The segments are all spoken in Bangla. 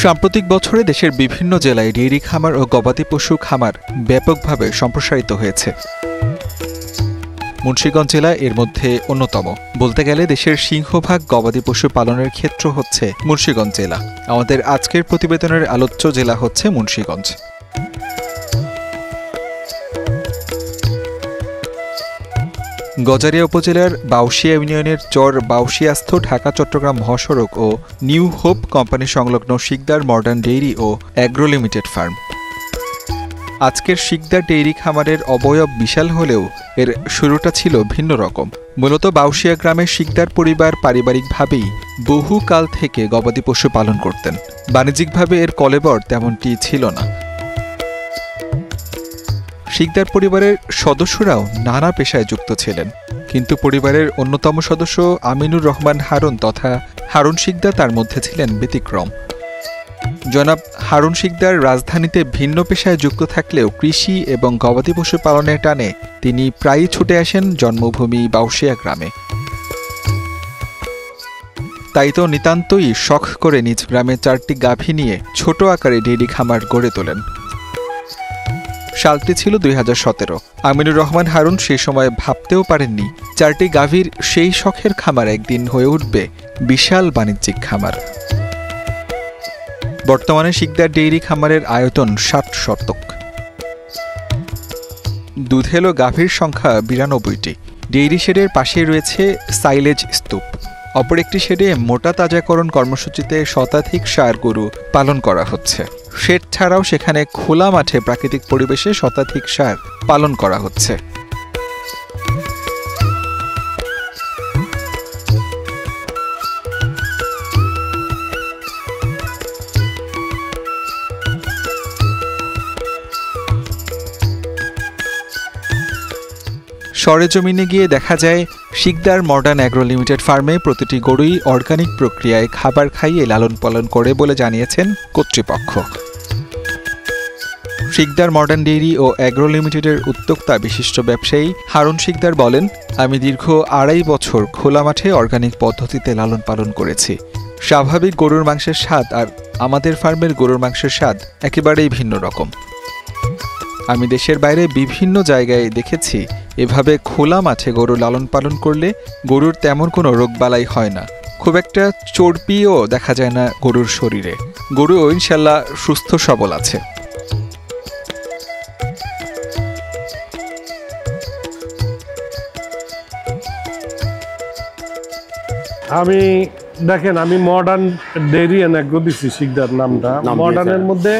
সাম্প্রতিক বছরে দেশের বিভিন্ন জেলায় ডেইরি খামার ও গবাদি পশু খামার ব্যাপকভাবে সম্প্রসারিত হয়েছে। মুন্সিগঞ্জ জেলা এর মধ্যে অন্যতম। বলতে গেলে দেশের সিংহভাগ গবাদি পশু পালনের ক্ষেত্র হচ্ছে মুন্সিগঞ্জ জেলা। আমাদের আজকের প্রতিবেদনের আলোচ্য জেলা হচ্ছে মুন্সিগঞ্জ। গজারিয়া উপজেলার বাউশিয়া ইউনিয়নের চর বাউশিয়াস্থ ঢাকা-চট্টগ্রাম মহাসড়ক ও নিউ হোপ কোম্পানি সংলগ্ন শিকদার মডার্ন ডেইরি ও অ্যাগ্রো লিমিটেড ফার্ম। আজকের শিকদার ডেইরি খামারের অবয়ব বিশাল হলেও এর শুরুটা ছিল ভিন্ন রকম। মূলত বাউশিয়া গ্রামের শিকদার পরিবার পারিবারিকভাবেই বহুকাল থেকে গবাদি পশু পালন করতেন। বাণিজ্যিকভাবে এর কলেবর তেমনটি ছিল না। শিকদার পরিবারের সদস্যরাও নানা পেশায় যুক্ত ছিলেন, কিন্তু পরিবারের অন্যতম সদস্য আমিনুর রহমান হারুন তথা হারুন শিকদার তার মধ্যে ছিলেন ব্যতিক্রম। জনাব হারুন শিকদার রাজধানীতে ভিন্ন পেশায় যুক্ত থাকলেও কৃষি এবং গবাদি পশু পালনের টানে তিনি প্রায়ই ছুটে আসেন জন্মভূমি বাউশিয়া গ্রামে। তাই তো নিতান্তই শখ করে নিজ গ্রামে 4টি গাভী নিয়ে ছোট আকারে ডেইরি খামার গড়ে তোলেন। সালটি ছিল 2017। আমিনুর রহমান হারুন সেই সময় ভাবতেও পারেননি 4টি গাভীর সেই শখের খামার একদিন হয়ে উঠবে বিশাল বাণিজ্যিক খামার। বর্তমানে শিকদার ডেইরি খামারের আয়তন 60 শতক। দুধেলো গাভীর সংখ্যা 92টি। ডেইরি শেডের পাশেই রয়েছে সাইলেজ স্তূপ। অপর একটি শেডে মোটা তাজাকরণ কর্মসূচিতে শতাধিক ষাঁড় গরু পালন করা হচ্ছে। শেড ছাড়াও সেখানে খোলা মাঠে প্রাকৃতিক পরিবেশে শতাধিক ষাঁড় পালন করা হচ্ছে। সরেজমিনে গিয়ে দেখা যায় শিকদার মডার্ন অ্যাগ্রো লিমিটেড ফার্মে প্রতিটি গরুই অর্গানিক প্রক্রিয়ায় খাবার খাইয়ে লালন পালন করে বলে জানিয়েছেন কর্তৃপক্ষ। শিকদার মডার্ন ডেইরি ও অ্যাগ্রো লিমিটেডের উদ্যোক্তা বিশিষ্ট ব্যবসায়ী হারুন শিকদার বলেন, আমি দীর্ঘ 2.5 বছর খোলা মাঠে অর্গানিক পদ্ধতিতে লালন পালন করেছি। স্বাভাবিক গরুর মাংসের স্বাদ আর আমাদের ফার্মের গরুর মাংসের স্বাদ একেবারেই ভিন্ন রকম। আমি দেশের বাইরে বিভিন্ন জায়গায় দেখেছি এভাবে খোলা মাঠে গরু লালন পালন করলে গরুর তেমন কোনো রোগবালাই হয় না, খুব একটা চর্বিও দেখা যায় না গরুর শরীরে। গরু ইনশাল্লাহ সুস্থ সবল আছে। আমি দেখেন, আমি মডার্ন ডেইরি এন্ড অ্যাগ্রো দিছি শিকদার নামটা। মডার্নের মধ্যে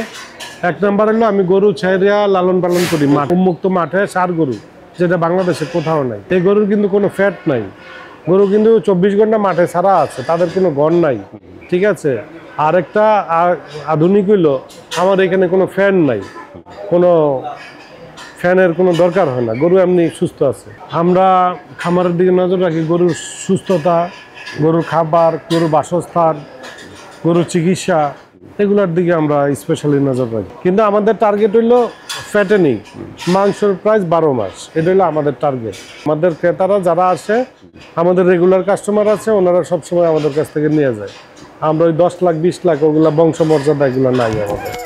1 নাম্বার হলো আমি গরু ছাইরিয়া লালন পালন করি উন্মুক্ত মাঠে, ষাঁড় গরু, যেটা বাংলাদেশে কোথাও নাই। এই গরুর কিন্তু কোনো ফ্যাট নাই। গরু কিন্তু 24 ঘন্টা মাঠে ছাড়া আছে, তাদের কোনো ঘর নাই, ঠিক আছে। আরেকটা আধুনিক হইলো আমার এখানে কোনো ফ্যান নাই, কোনো ফ্যানের কোনো দরকার হয় না, গরু এমনি সুস্থ আছে। আমরা খামারের দিকে নজর রাখি, গরুর সুস্থতা, গরুর খাবার, গরুর বাসস্থান, গরুর চিকিৎসা, এগুলোর দিকে আমরা স্পেশালি নজর রাখি। কিন্তু আমাদের টার্গেট হইলো ফ্যাটেনিং, মাংসের প্রাইস 12 মাস, এটা হলো আমাদের টার্গেট। আমাদের ক্রেতারা যারা আসে, আমাদের রেগুলার কাস্টমার আছে, ওনারা সবসময় আমাদের কাছ থেকে নিয়ে যায়। আমরা ওই 10 লাখ 20 লাখ ওগুলা বংশমর্যাদা এগুলো নাই আমাদের। —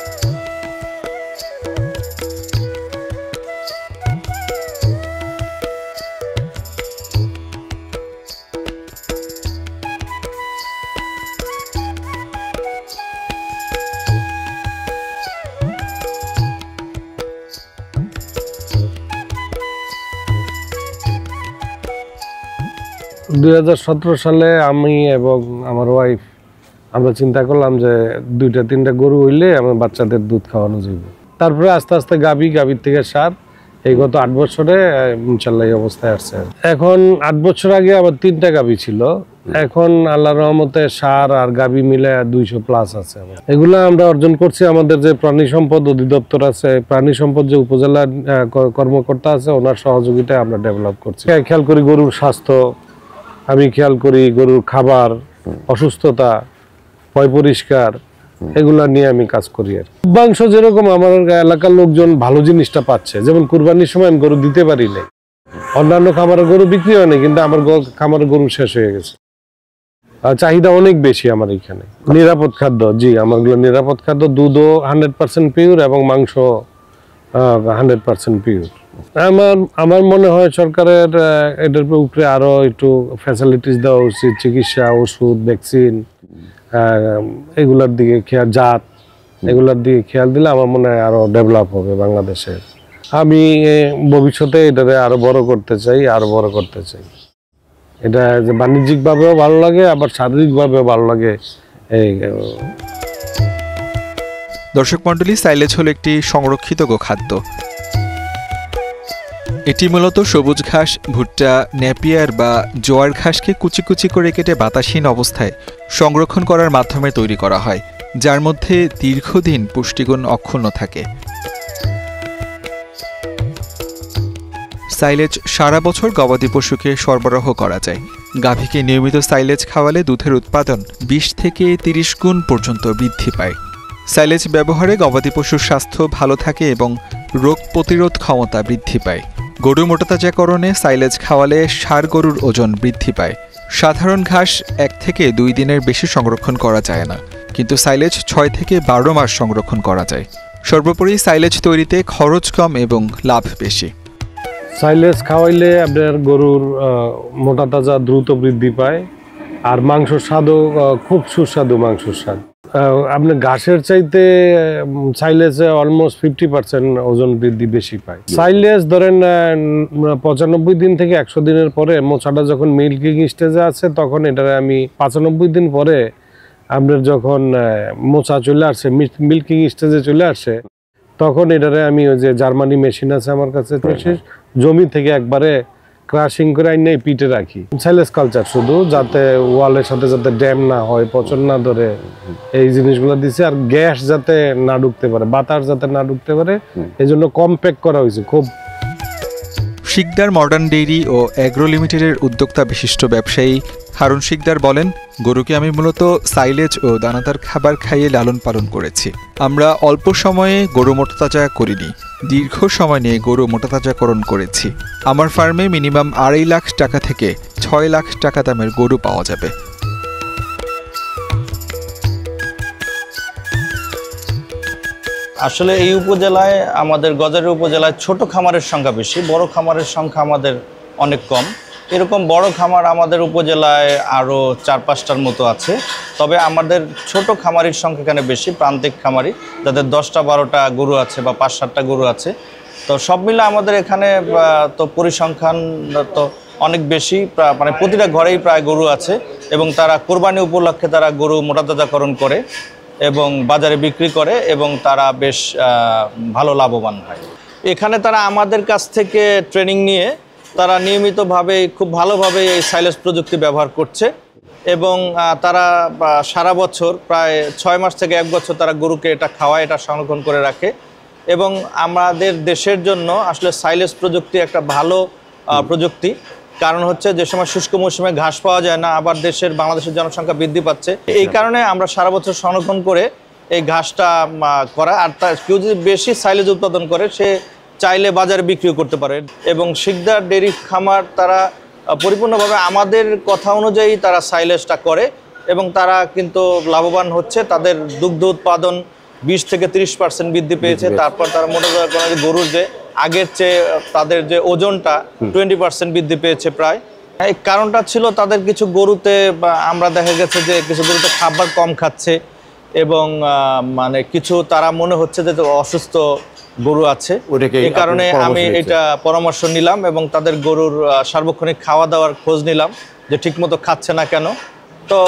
2017 সালে আমি এবং আমার ওয়াইফ আমরা চিন্তা করলাম যে 2-3টা গরু হইলে আমার বাচ্চাদের দুধ খাওয়ানো যাবে। তারপরে আস্তে আস্তে গাভীর থেকে ষাঁড়, এই গত 8 বছরে ইনশাল্লাহ এই অবস্থায় আসছে। এখন 8 বছর আগে আবার 3টা গাভী ছিল, এখন আল্লাহর রহমতে ষাঁড় আর গাভী মিলে 200+ আছে। এগুলা আমরা অর্জন করছি আমাদের যে প্রাণী সম্পদ অধিদপ্তর আছে, প্রাণী সম্পদ যে উপজেলা কর্মকর্তা আছে, ওনার সহযোগিতায় আমরা ডেভেলপ করছি। খেয়াল করি গরুর স্বাস্থ্য, আমি খেয়াল করি গরুর খাবার, অসুস্থতা, পয় পরিষ্কার, এগুলা নিয়ে আমি কাজ করি। আর মাংস যেরকম আমার এলাকার লোকজন ভালো জিনিসটা পাচ্ছে, যেমন কুরবানির সময় আমি গরু দিতে পারি নাই, অন্যান্য খামারের গরু বিক্রি হয় না, কিন্তু আমার খামারের গরু শেষ হয়ে গেছে। চাহিদা অনেক বেশি আমার এখানে। নিরাপদ খাদ্য, জি আমারগুলো নিরাপদ খাদ্য, দুধও 100% পিওর এবং মাংস 100% পিওর। আমার মনে হয় সরকারের এটার উপরে আরো একটু ফ্যাসিলিটিস দেওয়া উচিত, চিকিৎসা, ওষুধ, ভ্যাকসিন, এগুলার দিকে খেয়াল, জাত এগুলার দিকে খেয়াল দিলে আমার মনে হয় আরো ডেভেলপ হবে বাংলাদেশে। আমি ভবিষ্যতে এটাকে আরো বড় করতে চাই, এটা যে বাণিজ্যিকভাবেও ভালো লাগে, আবার শারীরিকভাবেও ভালো লাগে। দর্শক মণ্ডলী, সাইলেজ হলো একটি সংরক্ষিত গোখাদ্য। এটি মূলত সবুজ ঘাস, ভুট্টা, নেপিয়ার বা জোয়ার ঘাসকে কুচি কুচি করে কেটে বাতাসহীন অবস্থায় সংরক্ষণ করার মাধ্যমে তৈরি করা হয়, যার মধ্যে দীর্ঘদিন পুষ্টিগুণ অক্ষুণ্ণ থাকে। সাইলেজ সারা বছর গবাদি পশুকে সরবরাহ করা যায়। গাভীকে নিয়মিত সাইলেজ খাওয়ালে দুধের উৎপাদন 20 থেকে 30 গুণ পর্যন্ত বৃদ্ধি পায়। সাইলেজ ব্যবহারে গবাদি পশুর স্বাস্থ্য ভালো থাকে এবং রোগ প্রতিরোধ ক্ষমতা বৃদ্ধি পায়। গরু মোটাতাজাকরণে সাইলেজ খাওয়ালে ষাঁড় গরুর ওজন বৃদ্ধি পায়। সাধারণ ঘাস 1 থেকে 2 দিনের বেশি সংরক্ষণ করা যায় না, কিন্তু সাইলেজ 6 থেকে 12 মাস সংরক্ষণ করা যায়। সর্বোপরি সাইলেজ তৈরিতে খরচ কম এবং লাভ বেশি। সাইলেজ খাওয়াইলে আপনার গরুর মোটা তাজা দ্রুত বৃদ্ধি পায়, আর মাংসর স্বাদও খুব সুস্বাদু মাংসর স্বাদ। আপনার ঘাসের চাইতে সাইলেজে অলমোস্ট 50% ওজন বৃদ্ধি বেশি পায়। সাইলেজ ধরেন 95 দিন থেকে 100 দিনের পরে মোচাটা যখন মিল্কিং স্টেজে আছে, তখন এটারে আমি 95 দিন পরে আপনার যখন মোচা চলে আসছে, মিল্কিং স্টেজে চলে আসে, তখন এটারে আমি ওই যে জার্মানি মেশিন আছে আমার কাছে, জমি থেকে একবারে ক্রাশিং করে আইনে পিঠে রাখি। সাইলেজ কালচার শুধু, যাতে ওয়ালের সাথে যাতে ড্যাম না হয়, পচন না ধরে, এই জিনিসগুলো দিছে। আর গ্যাস যাতে না ঢুকতে পারে, বাতাস যাতে না ঢুকতে পারে, এই জন্য কম্প্যাক্ট করা হয়েছে খুব। শিকদার মডার্ন ডেইরি ও অ্যাগ্রো লিমিটেডের উদ্যোক্তা বিশিষ্ট ব্যবসায়ী হারুন শিকদার বলেন, গরুকে আমি মূলত সাইলেজ ও দানাদার খাবার খাইয়ে লালন পালন করেছি। আমরা অল্প সময়ে গরু মোটাতাজা করিনি, দীর্ঘ সময় নিয়ে গরু মোটাতাজাকরণ করেছি। আমার ফার্মে মিনিমাম 2.5 লাখ টাকা থেকে 6 লাখ টাকা দামের গরু পাওয়া যাবে। আসলে এই উপজেলায়, আমাদের গজারিয়া উপজেলায় ছোট খামারের সংখ্যা বেশি, বড় খামারের সংখ্যা আমাদের অনেক কম। এরকম বড় খামার আমাদের উপজেলায় আরও 4-5টার মতো আছে, তবে আমাদের ছোট খামারির সংখ্যা এখানে বেশি, প্রান্তিক খামারি যাদের 10টা-12টা গরু আছে বা 5-7টা গরু আছে। তো সব মিলে আমাদের এখানে তো পরিসংখ্যান তো অনেক বেশি, মানে প্রতিটা ঘরেই প্রায় গরু আছে, এবং তারা কোরবানি উপলক্ষে তারা গরু মোটাতাজাকরণ করে এবং বাজারে বিক্রি করে, এবং তারা বেশ ভালো লাভবান হয়। এখানে তারা আমাদের কাছ থেকে ট্রেনিং নিয়ে তারা নিয়মিতভাবে খুব ভালোভাবে এই সাইলেজ প্রযুক্তি ব্যবহার করছে, এবং তারা সারা বছর প্রায় 6 মাস থেকে 1 বছর তারা গরুকে এটা খাওয়ায়, এটা সংরক্ষণ করে রাখে। এবং আমাদের দেশের জন্য আসলে সাইলেজ প্রযুক্তি একটা ভালো প্রযুক্তি, কারণ হচ্ছে যে সময় শুষ্ক মৌসুমে ঘাস পাওয়া যায় না, আবার বাংলাদেশের জনসংখ্যা বৃদ্ধি পাচ্ছে, এই কারণে আমরা সারা বছর সংরক্ষণ করে এই ঘাসটা করা। আর কেউ যদি বেশি সাইলেজ উৎপাদন করে, সে চাইলে বাজারে বিক্রিও করতে পারে। এবং শিকদার ডেইরি খামার তারা পরিপূর্ণভাবে আমাদের কথা অনুযায়ী তারা সাইলেজটা করে, এবং তারা কিন্তু লাভবান হচ্ছে। তাদের দুগ্ধ উৎপাদন 20 থেকে 30% বৃদ্ধি পেয়েছে। তারপর তারা মোটামুটি গরুর যে আগের চেয়ে তাদের যে ওজনটা 20% বৃদ্ধি পেয়েছে প্রায়। এই কারণটা ছিল তাদের কিছু গরুতে আমরা দেখা গেছে যে কিছু গরুতে খাবার কম খাচ্ছে, এবং মানে কিছু তারা মনে হচ্ছে যে অসুস্থ গরু আছে, এই কারণে আমি এটা পরামর্শ নিলাম এবং তাদের গরুর সার্বক্ষণিক খাওয়া দাওয়ার খোঁজ নিলাম যে ঠিকমতো খাচ্ছে না কেন। তো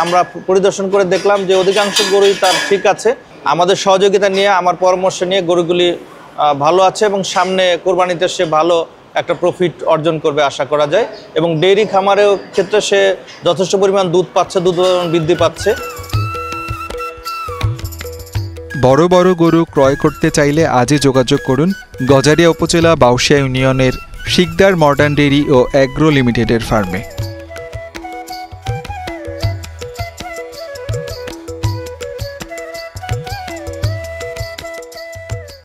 আমরা পরিদর্শন করে দেখলাম যে অধিকাংশ গরুই তার ঠিক আছে। আমাদের সহযোগিতা নিয়ে, আমার পরামর্শ নিয়ে গরুগুলি ভালো আছে, এবং সামনে কোরবানিতে সে ভালো একটা প্রফিট অর্জন করবে আশা করা যায়। এবং ডেইরি খামারের ক্ষেত্রে সে যথেষ্ট পরিমাণ দুধ পাচ্ছে, দুধ উৎপাদন বৃদ্ধি পাচ্ছে। বড় বড় গরু ক্রয় করতে চাইলে আজই যোগাযোগ করুন গজারিয়া উপজেলা বাউশিয়া ইউনিয়নের শিকদার মডার্ন ডেইরি ও অ্যাগ্রো লিমিটেডের ফার্মে।